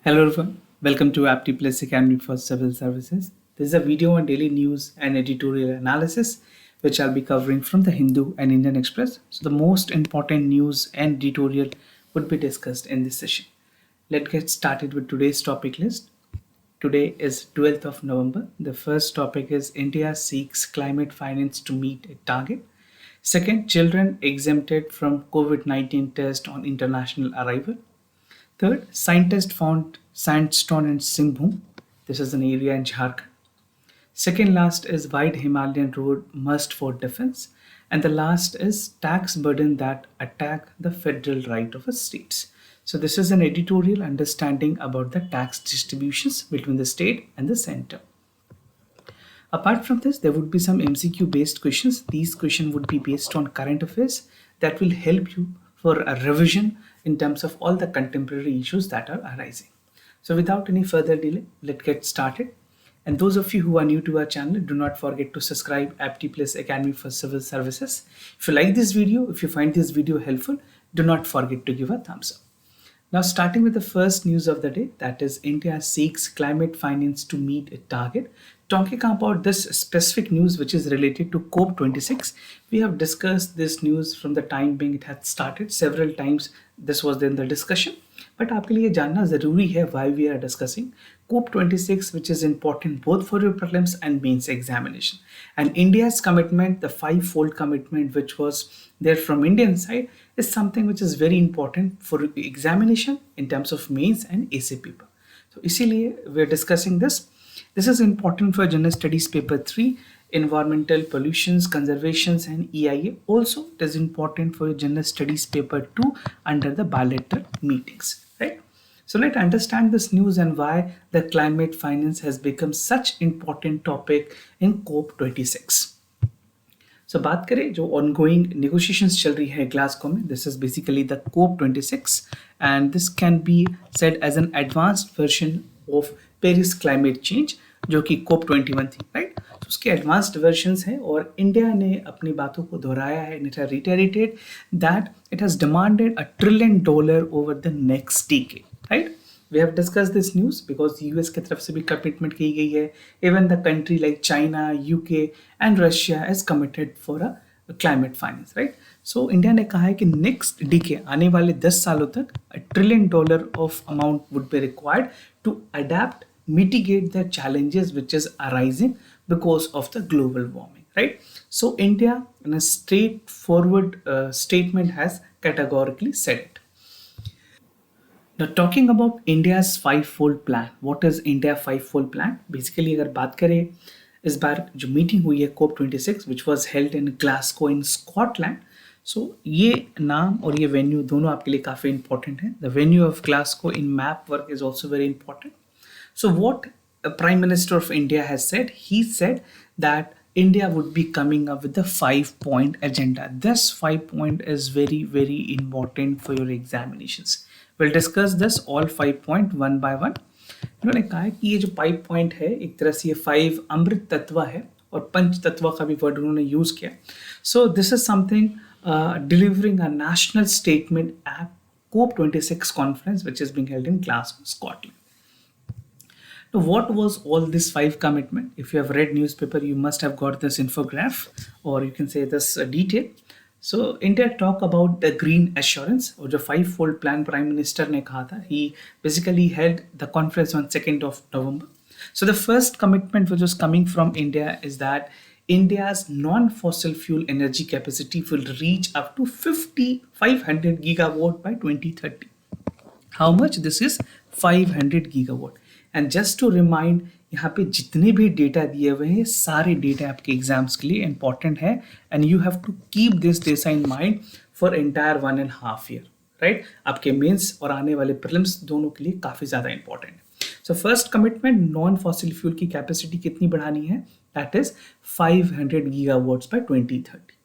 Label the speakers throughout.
Speaker 1: Hello everyone, welcome to Apti Plus Academy for Civil Services. This is a video on daily news and editorial analysis which I'll be covering from the Hindu and Indian Express. So the most important news and editorial would be discussed in this session. Let's get started with today's topic list. Today is 12th of November. The first topic is India seeks climate finance to meet a target. Second, children exempted from COVID-19 test on international arrival. Third, scientists found sandstone in Singhbhum. This is an area in Jharkhand. Second last is wide Himalayan road must for defense. And the last is tax burden that attack the federal right of the states. So this is an editorial understanding about the tax distributions between the state and the center. Apart from this, there would be some MCQ based questions. These questions would be based on current affairs that will help you for a revision in terms of all the contemporary issues that are arising. So without any further delay, let's get started. And those of you who are new to our channel, do not forget to subscribe Apti Plus Academy for Civil Services. If you like this video, if you find this video helpful, do not forget to give a thumbs up. Now, starting with the first news of the day, that is India seeks climate finance to meet a target. Talking about this specific news which is related to COP26, we have discussed this news from the time being it had started several times. This was in the discussion. But आपके लिए जानना ज़रूरी है why we are discussing COP26, which is important both for your prelims and mains examination. And India's commitment, the five-fold commitment which was there from Indian side, is something which is very important for examination in terms of mains and essay paper. So इसीलिए we are discussing this. This is important for General Studies Paper 3, Environmental Pollutions, Conservations and EIA. Also, it is important for General Studies Paper 2 under the bilateral meetings, right? So let's understand this news and why the climate finance has become such important topic in COP26. So बात करें जो ongoing negotiations चल रही है Glasgow में, this is basically the COP26 and this can be said as an advanced version of Paris climate change जो कि COP21 थी, राइट? तो उसके एडवांस्ड वर्जन्स हैं और इंडिया ने अपनी बातों को दोहराया है. It has reiterated that it has demanded $1 trillion over the next decade, right? We have discuss this news because US की तरफ से भी कमिटमेंट की गई है. Even the country like China, UK and Russia is committed for a climate finance, right? So India ने कहा है कि नेक्स्ट डिके आने वाले 10 सालों तक $1 trillion of amount would be required to adapt, mitigate the challenges which is arising because of the global warming, right? So India in a straightforward statement has categorically said it. Now talking about India's five-fold plan, what is India five-fold plan? Basically अगर बात करें इस बार जो meeting हुई है COP26 which was held in Glasgow in Scotland, so ये नाम और ये वेन्यू दोनों आपके लिए काफ़ी इंपॉर्टेंट है. The venue of Glasgow in map work is also very important. So what the Prime Minister of India has said, he said that India would be coming up with a 5-point agenda. This 5-point is very, very important for your examinations. We'll discuss this all 5 point one by one. उन्होंने कहा है कि ये जो 5 point है एक तरह से ये 5 अमृत तत्व है और पंच तत्व का भी वर्ड उन्होंने यूज किया. So this is something delivering a national statement at COP26 conference which is being held in Glasgow, Scotland. Now, what was all this 5 commitment? If you have read newspaper, you must have got this infograph or you can say this detail. So India talk about the green assurance or the 5-fold plan Prime Minister ने कहा था. He basically held the conference on 2nd of November. So the first commitment which was coming from India is that India's non-fossil fuel energy capacity will reach up to 500 gigawatt by 2030. How much? This is 500 gigawatt. And just to remind, यहाँ पे जितने भी data दिए हुए हैं सारे data आपके exams के लिए इंपॉर्टेंट है and you have to keep this data in mind for entire 1.5 year, right? आपके मेंस और आने वाले प्रीलिम्स दोनों के लिए काफ़ी ज़्यादा इंपॉर्टेंट है. So first commitment, non fossil fuel की कैपेसिटी कितनी बढ़ानी है? That is 500 gigawatts by 2030.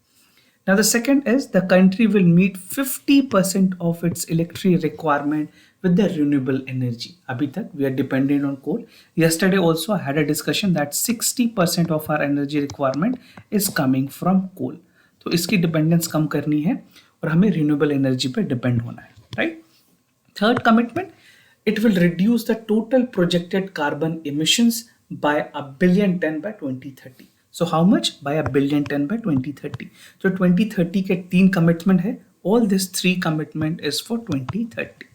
Speaker 1: Now the second is the country will meet 50% of its electricity requirement with the renewable energy. Abhi tak we are dependent on coal. Yesterday also I had a discussion that 60% of our energy requirement is coming from coal. तो इसकी dependence कम करनी है और हमें renewable energy पे depend होना है, right? Third commitment, it will reduce the total projected carbon emissions by a billion ton by 2030. So how much? By a billion ton by 2030. So 2030 के तीन commitment है. All these three commitment is for 2030.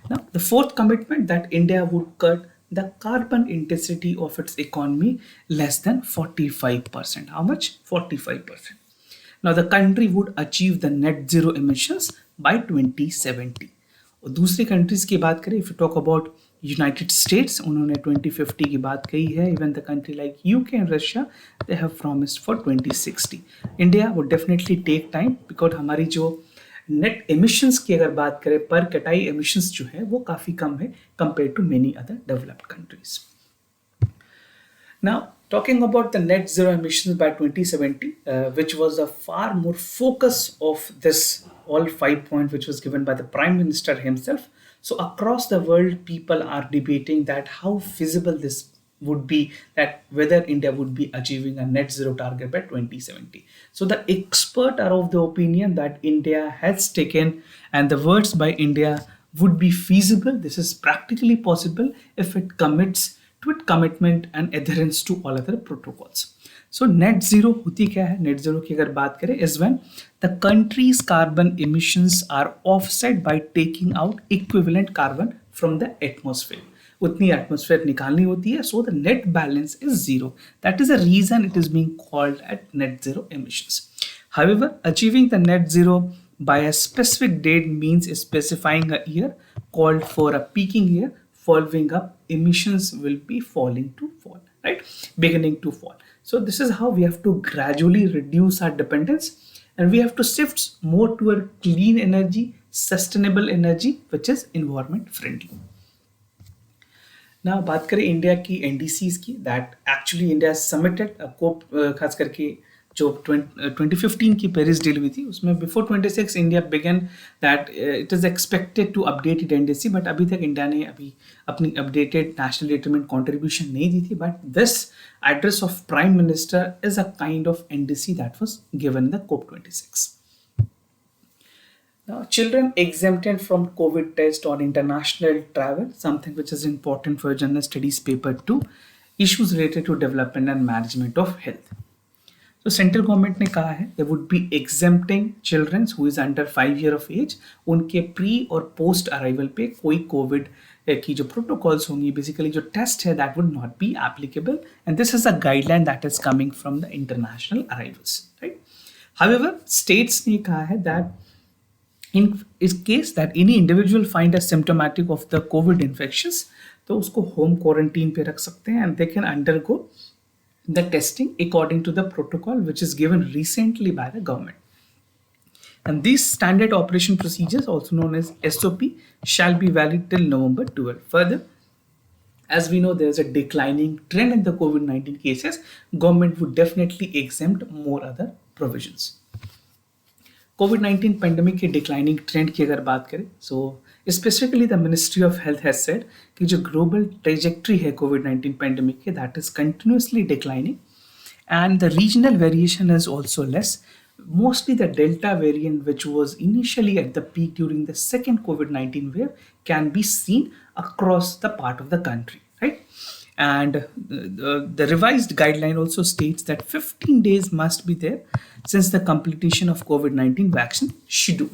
Speaker 1: Now, the fourth commitment that India would cut the carbon intensity of its economy less than 45%. How much? 45%. Now, the country would achieve the net zero emissions by 2070. और दूसरी countries की बात करें, if you talk about United States, उन्होंने 2050 की बात कही है. Even the country like UK and Russia, they have promised for 2060. India would definitely take time, because हमारी जो नेट एमिशंस की अगर बात करें, पर कटाई एमिशंस जो है वो काफ़ी कम है compare to many other developed countries. Now, talking about the net zero emissions by 2070, which was a far more focus of this all 5 points, which was given by the Prime Minister himself. So across the world, people are debating that how feasible this would be, that whether India would be achieving a net zero target by 2070. So the experts are of the opinion that India has taken, and the words by India would be feasible. This is practically possible if it commits to its commitment and adherence to all other protocols. So net zero होती क्या है? Net zero की अगर बात करें is when the country's carbon emissions are offset by taking out equivalent carbon from the atmosphere. उतनी atmosphere निकालनी होती है, so the net balance is zero. That is the reason it is being called at net zero emissions. However, achieving the net zero by a specific date means specifying a year called for a peaking year. Following up, emissions will be beginning to fall. So this is how we have to gradually reduce our dependence, and we have to shift more toward clean energy, sustainable energy, which is environment friendly. Now बात करें India की NDCs की, that actually India has submitted a COP, खास करके जो 2015 की Paris deal हुई थी, उसमें before 26 India began that it is expected to update it NDC, but अभी तक इंडिया ने अभी अपनी अपडेटेड नेशनल डिटरमिनेंट कंट्रीब्यूशन नहीं दी थी. But this address of prime minister is a kind of NDC that was given the COP 26. Now, children exempted from COVID test or international travel, something which is important for General Studies paper 2, issues related to development and management of health. तो central government ने कहा है they would be exempting childrens who is under 5 years of age, उनके pre और post arrival पे कोई Covid की जो प्रोटोकॉल्स होंगी, बेसिकली जो टेस्ट है, that would not be applicable, and this is a guideline that is coming from the international arrivals, right. However, states ने कहा है दैट इन इस case that any individual find a symptomatic of the Covid infections, तो उसको home quarantine पे रख सकते हैं, and they can undergo the testing according to the protocol which is given recently by the government. And these standard operation procedures, also known as SOP, shall be valid till November 12. Further, as we know, there is a declining trend in the COVID-19 cases. Government would definitely exempt more other provisions. COVID-19 pandemic के declining trend की अगर बात करें, so specifically the Ministry of Health has said कि जो global trajectory है COVID-19 pandemic के, that is continuously declining, and the regional variation is also less. Mostly the Delta variant, which was initially at the peak during the second COVID-19 wave, can be seen across the part of the country, right? And the revised guideline also states that 15 days must be there since the completion of COVID-19 vaccine schedule.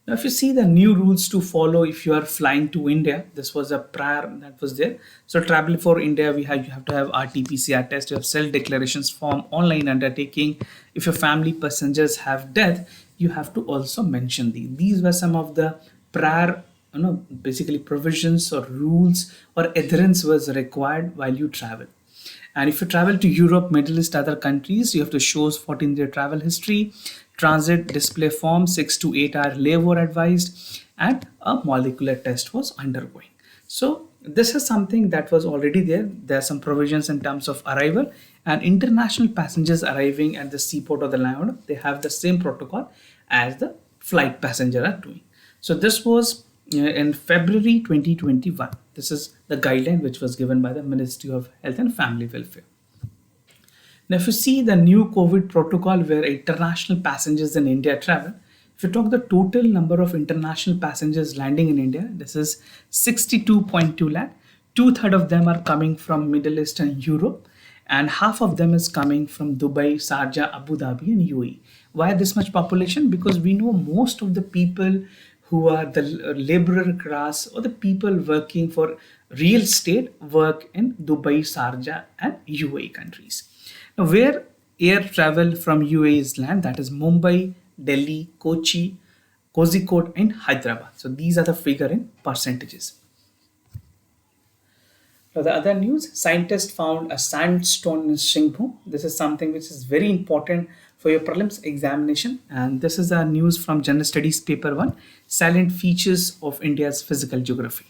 Speaker 1: Now, if you see the new rules to follow if you are flying to India, this was a prior that was there. So travel for India, you have to have RT-PCR test, you have self-declarations form, online undertaking. If your family passengers have death, you have to also mention these. These were some of the prior, basically provisions or rules or adherence was required while you travel. And if you travel to Europe, Middle East, other countries, you have to show 14-day travel history, transit display form, 6 to 8 hour layover advised, and a molecular test was undergoing. So this is something that was already there. There are some provisions in terms of arrival, and international passengers arriving at the seaport or the land, they have the same protocol as the flight passenger are doing. So this was in February 2021. This is the guideline which was given by the Ministry of Health and Family Welfare. Now, if you see the new COVID protocol where international passengers in India travel, If you talk the total number of international passengers landing in India, this is 62.2 lakh. Two-thirds of them are coming from Middle East and Europe, and half of them is coming from Dubai, Sharjah, Abu Dhabi, and UAE. Why this much population? Because we know most of the people who are the laborer class or the people working for real estate work in Dubai, Sharjah, and UAE countries. Now, where air travel from UAE is land, that is Mumbai, Delhi, Kochi, Kozhikode, and Hyderabad. So these are the figure in percentages. Now, the other news, scientists found a sandstone in Shingbhu. This is something which is very important for your prelims examination. And this is a news from General Studies paper 1, Silent Features of India's Physical Geography.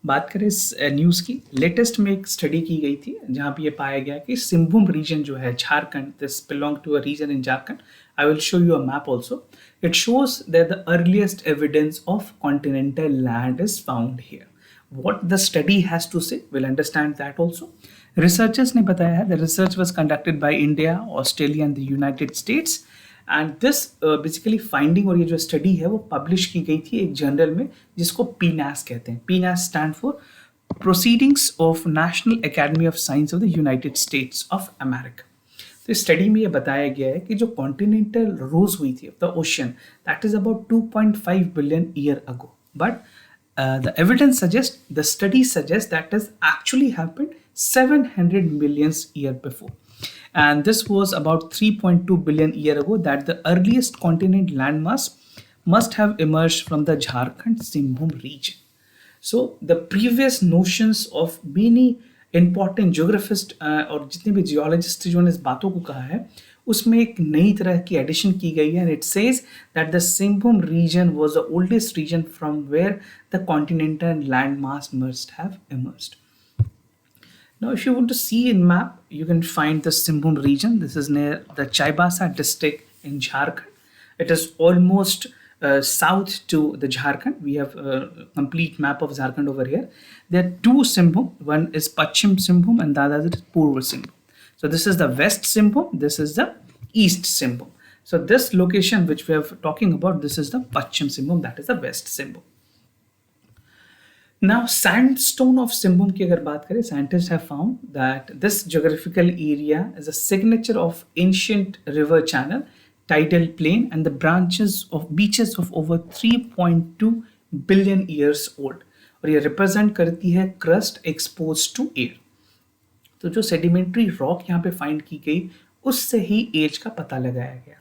Speaker 1: बात करें इस news की, latest में एक study की गई थी जहाँ पे ये पाया गया कि सिंहभूम रीजन जो है Jharkhand, this belong to a region in Jharkhand. I will show you a map also. It shows that the earliest evidence of continental land is found here. What the study has to say, we'll understand that also. Researchers ने बताया है, the research was conducted by India, Australia and the United States, and this basically finding और ये जो study है वो publish की गई थी एक journal में जिसको PNAS कहते हैं. PNAS stand for Proceedings of National Academy of Science of the United States of America. तो इस स्टडी में ये बताया गया है कि जो कॉन्टिनेंटल रोज हुई थी the ocean, that is about 2.5 billion year ago, but the evidence suggests, the study suggests that has actually happened 700 million years before. And this was about 3.2 billion year ago that the earliest continent landmass must have emerged from the Jharkhand Simbhum region. So the previous notions of many important geographists और जितने भी geologists जिन्होंने इस बातों को कहा है उसमें एक नई तरह की एडिशन की गई है. And it says that the Singhbhum region was the oldest region from where the continental land mass must have emerged. Now, if you want to see in map, you can find the Simbhum region. This is near the Chaibasa district in Jharkhand. It is almost south to the Jharkhand. We have a complete map of Jharkhand over here. There are two Simbhum. One is Pachim Simbhum and the other is Purva Simbhum. So this is the West Simbhum, this is the East Simbhum. So this location which we are talking about, this is the Pachim Simbhum, that is the West Simbhum. Now, sandstone of Simbhum की अगर बात करें, scientists have found that this geographical area is a signature of ancient river channel, tidal plain, and the beaches of over 3.2 billion years old. और ये represent करती है crust exposed to air. तो जो सेडिमेंट्री रॉक यहाँ पे find की गई उससे ही एज का पता लगाया गया.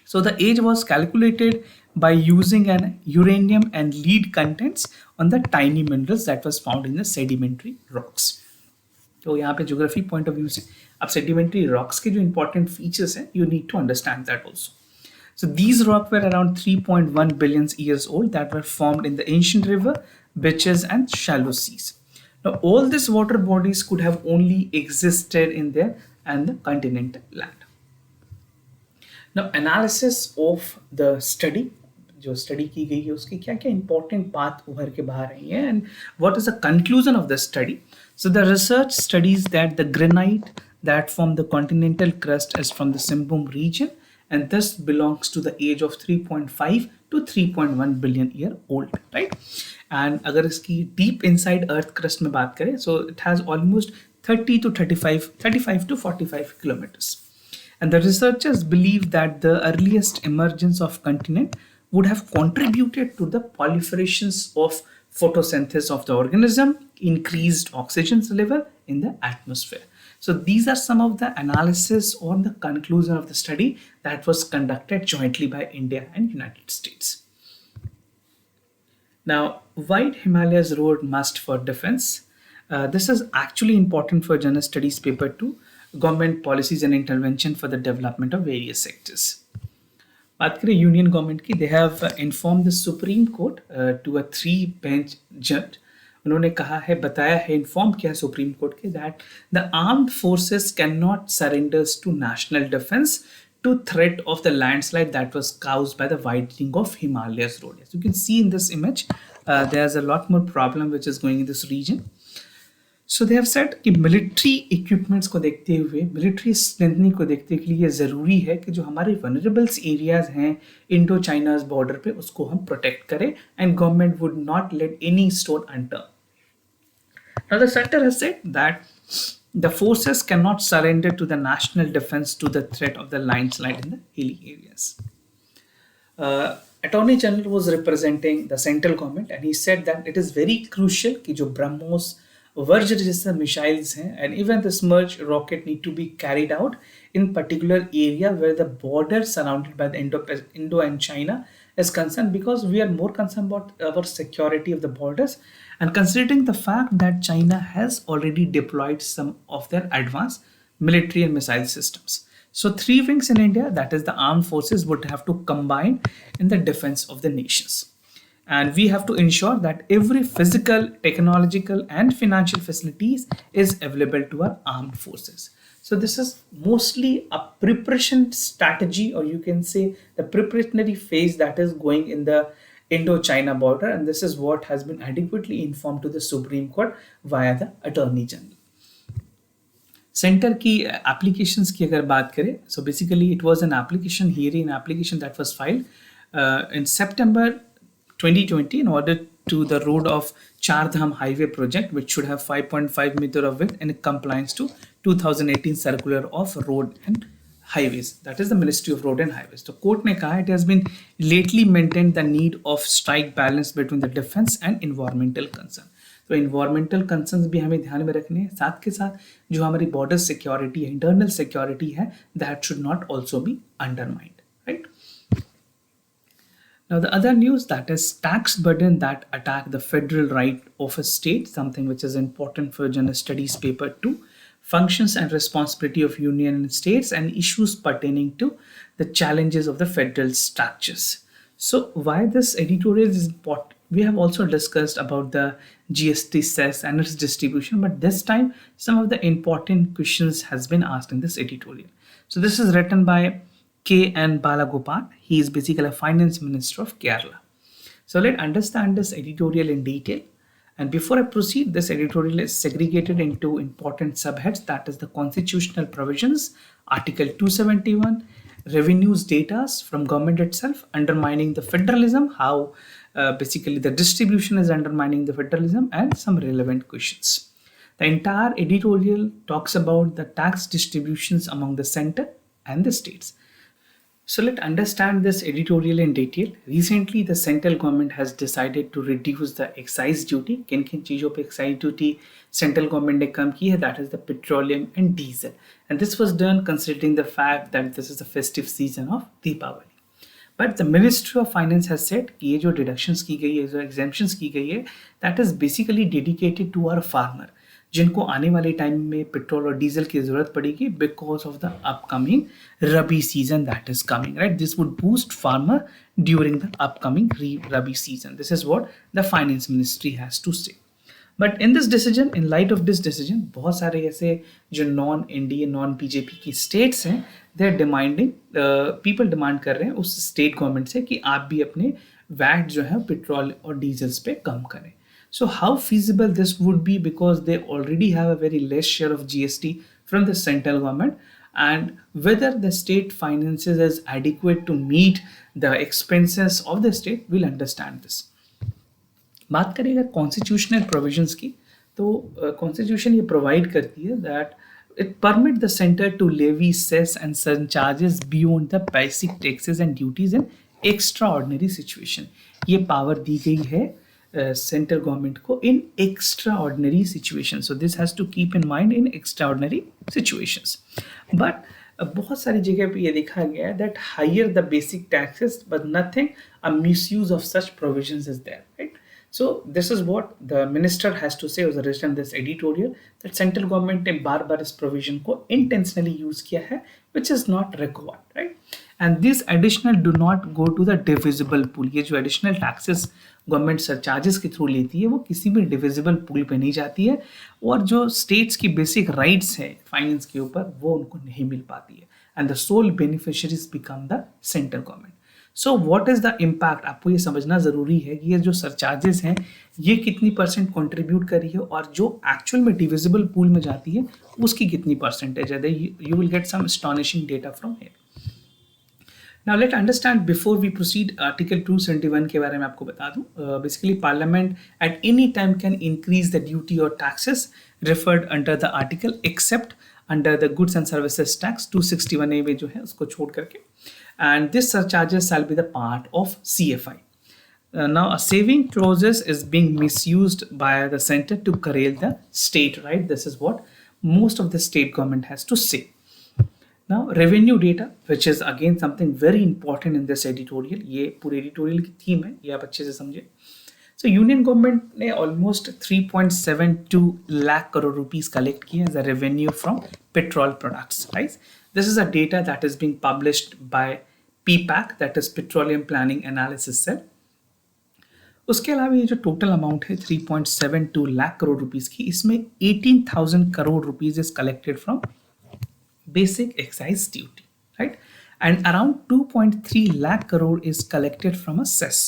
Speaker 1: So the age was calculated by using an uranium and lead contents on the tiny minerals that was found in the sedimentary rocks. तो यहाँ पे ज्योग्राफी पॉइंट ऑफ व्यू से अब सेडिमेंट्री रॉक्स के जो इंपॉर्टेंट फीचर्स हैं you need to understand that also. So these rocks were around 3.1 billion years old that were formed in the ancient river, beaches and shallow seas. Now all these water bodies could have only existed in there and the continental land. Now analysis of the study, जो study की गई है उसकी क्या क्या important बात उभर के बाहर आई है and what is the conclusion of the study. So the research studies that the granite that form the continental crust is from the Simbhum region and thus belongs to the age of 3.5 to 3.1 billion year old, right? And अगर इसकी deep inside earth crust में बात करें, so it has almost 30 to 35 to 45 kilometers. And the researchers believe that the earliest emergence of continent would have contributed to the proliferations of photosynthesis of the organism, increased oxygen level in the atmosphere. So these are some of the analysis or the conclusion of the study that was conducted jointly by India and United States. Now, wide Himalayas road must for defense. This is actually important for General Studies paper 2, government policies and intervention for the development of various sectors. बात करें union government की, they have informed the Supreme Court to a 3-bench judge. उन्होंने कहा है, बताया है, inform किया supreme court के that the armed forces can not surrenders to national defence to threat of the landslide that was caused by the widening of Himalayas road. As you can see in this image, there's a lot more problem which is going in this region. So they have said कि military equipments को देखते हुए, military strengthening को देखते के लिए ज़रूरी है कि जो हमारे वनरेबल्स एरियाज हैं इंडो चाइनाज बॉर्डर पे, उसको हम प्रोटेक्ट करें, and government would not let any stone unturned. Now, the center has said that the forces cannot surrender to the national defense to the threat of the landslide in the hilly areas. Attorney General was representing the central government and he said that it is very crucial कि जो BrahMos Vajra जैसे missiles हैं and even the Smerch rocket need to be carried out in particular area where the border surrounded by the Indo and China is concerned, because we are more concerned about our security of the borders, and considering the fact that China has already deployed some of their advanced military and missile systems. So three wings in India, that is the armed forces, would have to combine in the defense of the nations. And we have to ensure that every physical, technological, and financial facilities is available to our armed forces. So this is mostly a preparation strategy, or you can say the preparatory phase that is going in the Indo-China border, and this is what has been adequately informed to the Supreme Court via the Attorney General. Centre की applications की अगर बात करें, so basically it was an application hearing application that was filed in September 2020 in order to the road of Char Dham highway project, which should have 5.5 meter of width and compliance to 2018 circular of road and highways, that is the Ministry of Road and Highways. तो court ने कहा it has been lately maintained the need of strike balance between the defense and environmental concern. तो environmental concerns भी हमें ध्यान में रखने हैं, साथ के साथ जो हमारी बॉर्डर सिक्योरिटी है, इंटरनल सिक्योरिटी है, that should not also be undermined, right. Now the other news, that is tax burden that attack the federal right of a state, something which is important for General Studies paper 2, functions and responsibility of union and states and issues pertaining to the challenges of the federal structures. So why this editorial is important? We have also discussed about the GST cess and its distribution, but this time some of the important questions has been asked in this editorial. So this is written by K.N. Balagopal. He is basically a finance minister of Kerala. So let's understand this editorial in detail. And before I proceed, this editorial is segregated into important subheads, that is the constitutional provisions, Article 271, revenues data from government itself, undermining the federalism, how basically the distribution is undermining the federalism, and some relevant questions. The entire editorial talks about the tax distributions among the center and the states. So let's understand this editorial in detail. Recently, the central government has decided to reduce the excise duty. किन किन चीज़ों पे excise duty central government ने कम की है, that is the petroleum and diesel. And this was done considering the fact that this is the festive season of Deepavali. But the Ministry of Finance has said कि ये जो deductions की गई है, जो exemptions की गई है, that is basically dedicated to our farmer, जिनको आने वाले टाइम में पेट्रोल और डीजल की जरूरत पड़ेगी because of the upcoming rabi season that is coming, right. This would boost farmer during the upcoming rabi season. This is what the finance ministry has to say. But in this decision, in light of this decision, बहुत सारे ऐसे जो non Indian, non BJP की states हैं, they are demanding, people demand कर रहे हैं उस स्टेट गवर्नमेंट से कि आप भी अपने वैट जो है पेट्रोल और डीजल्स पे कम करें. So how feasible this would be, because they already have a very less share of GST from the central government, and whether the state finances is adequate to meet the expenses of the state, we'll understand this. बात करें अगर constitutional provisions की, तो constitution ये provide करती है that it permit the center to levy cess and surcharges beyond the basic taxes and duties in extraordinary situation. ये power दी गई है सेंट्रल गवर्नमेंट को in extraordinary situation. So this has to keep in mind in extraordinary situations. But बहुत सारी जगह पे ये देखा गया है that higher the basic taxes but nothing a misuse of such provisions is there, right. So this is what the minister has to say, was written this editorial, that central government ने बार बार इस provision को intentionally use किया है, which is not required, right? And these additional do not go to the divisible pool. ये जो additional taxes government surcharges के through लेती है वो किसी भी डिविजिबल पूल पे नहीं जाती है, और जो स्टेट्स की बेसिक राइट्स है फाइनेंस के ऊपर वो उनको नहीं मिल पाती है, and the sole beneficiaries become the central government. So what is the impact, आपको ये समझना जरूरी है कि ये जो सरचार्जेस हैं ये कितनी परसेंट कंट्रीब्यूट कर रही है और जो एक्चुअल में डिविजिबल पूल में जाती है उसकी कितनी परसेंटेज है. You will get some astonishing data from here. Now let understand before we proceed, Article 271 के बारे में आपको बता दूं. Basically Parliament at any time can increase the duty or taxes referred under the article except under the goods and services tax 261A में जो है उसको छोड़ करके, and this surcharges shall be the part of CFI. Now a saving clauses is being misused by the center to curtail the state, right? This is what most of the state government has to say. Now revenue data, which is again something very important in this editorial, ये पूरे editorial की theme है, ये आप अच्छे से समझे. So Union government ने almost 3.72 lakh crore rupees collect किए as a revenue from petrol products, right? This is a data that is being published by PPAC, that is Petroleum Planning Analysis Cell. उसके अलावा ये जो total amount है 3.72 lakh crore rupees की, इसमें 18,000 crore rupees is collected from basic excise duty, right? And around 2.3 lakh crore is collected from a cess,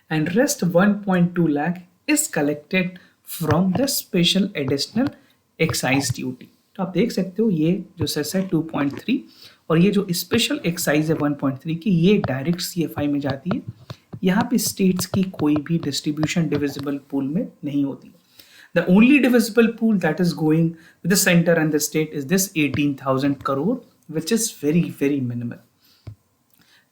Speaker 1: and rest 1.2 lakh is collected from the special additional excise duty. तो आप देख सकते हो ये जो सेस है 2.3 और ये जो स्पेशल एक्साइज है 1.3 की, ये डायरेक्ट CFI में जाती है. यहाँ पे स्टेट्स की कोई भी डिस्ट्रीब्यूशन डिविजिबल पूल में नहीं होती. The only divisible pool that is going with the center and the state is this 18,000 crore, which is very, very minimal.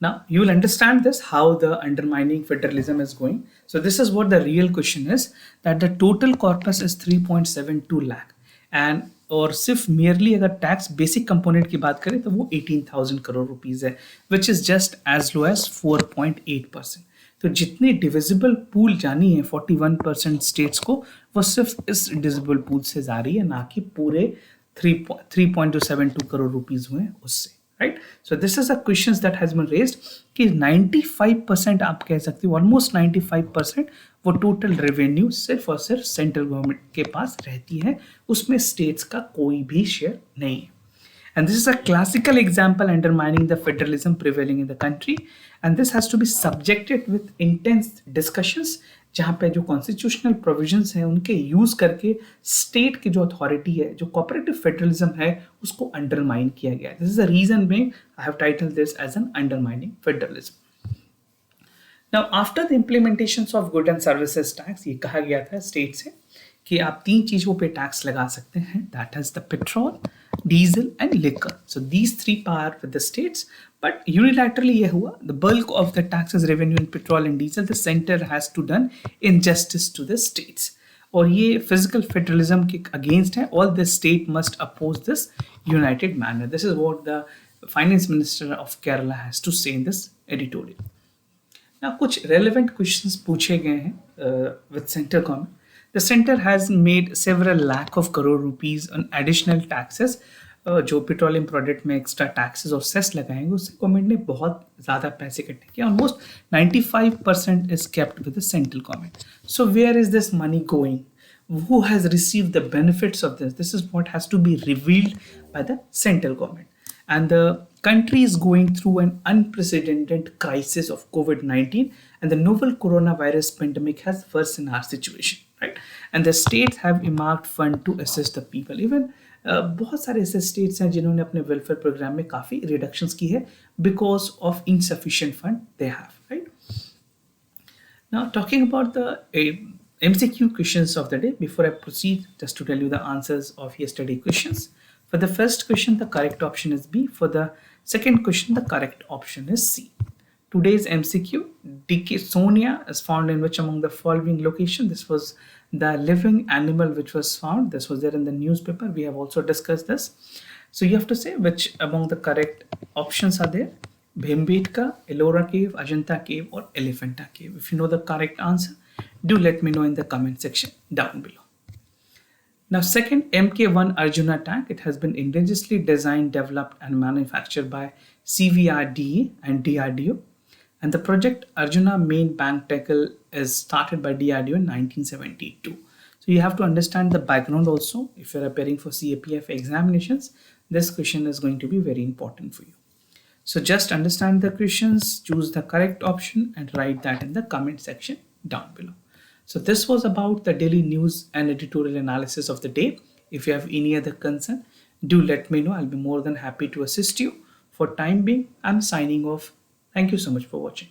Speaker 1: Now, you will understand this, how the undermining federalism is going. So this is what the real question is, that the total corpus is 3.72 lakh. And और सिर्फ merely अगर tax basic component की बात करें तो वो 18,000 crore rupees है, which is just as low as 4.8%. तो जितनी डिविजिबल पूल जानी है 41% स्टेट्स को, वो सिर्फ इस डिविजिबल पूल से जा रही है, ना कि पूरे 3.272 करोड़ रुपीस हुए उससे, right? So this is a question that has been raised कि 95% आप कह सकते हो, ऑलमोस्ट 95% वो टोटल रेवेन्यू सिर्फ और सिर्फ सेंट्रल गवर्नमेंट के पास रहती है, उसमें स्टेट्स का कोई भी शेयर नहीं है. And this is a classical example undermining the federalism prevailing in the country, and this has to be subjected with intense discussions, जहाँ पे जो कॉन्स्टिट्यूशनल प्रोविजंस हैं उनके यूज करके स्टेट की जो अथॉरिटी है, जो कोऑपरेटिव फेडरलिज्म है, उसको अंडरमाइन किया गया है. This is the reason being I have titled this as an undermining federalism. Now after the implementations of good and services tax, ये कहा गया था स्टेट से कि आप 3 चीजों पे टैक्स लगा सकते हैं, that is the petrol, diesel and liquor. So these 3 are with the states, but unilaterally ये हुआ, the bulk of the taxes revenue in petrol and diesel the center has to done injustice to the states. और ये physical federalism के against है, all the state must oppose this united manner. This is what the finance minister of Kerala has to say in this editorial. Now कुछ relevant questions पूछे गए हैं with central government. The center has made several lakh of crore rupees on additional taxes. जो petroleum product में extra taxes और cess लगाएंगे उससे government ने बहुत ज़्यादा पैसे इकट्ठे किए. Almost 95% is kept with the central government. So where is this money going? Who has received the benefits of this? This is what has to be revealed by the central government. And the country is going through an unprecedented crisis of COVID-19, and the novel coronavirus pandemic has worsened our situation, right? And the states have earmarked fund to assist the people. Even बहुत सारे ऐसे states हैं जिन्होंने अपने welfare programme में काफ़ी reductions की है because of insufficient fund they have, right? Now talking about the MCQ questions of the day. Before I proceed, just to tell you the answers of yesterday questions. For the first question, the correct option is B. For the second question, the correct option is C. Today's MCQ, DK Sonia is found in which among the following location? This was the living animal which was found. This was there in the newspaper. We have also discussed this. So you have to say which among the correct options are there. Bhimbetka, Ellora Cave, Ajanta Cave or Elephanta Cave. If you know the correct answer, do let me know in the comment section down below. Now second, Mk1 Arjuna tank. It has been indigenously designed, developed and manufactured by CVRDA and DRDO. And the project Arjuna main bank tackle is started by DRDO in 1972. So you have to understand the background also. If you're preparing for CAPF examinations, this question is going to be very important for you. So just understand the questions, choose the correct option, and write that in the comment section down below. So this was about the daily news and editorial analysis of the day. If you have any other concern, do let me know. I'll be more than happy to assist you. For time being, I'm signing off. Thank you so much for watching.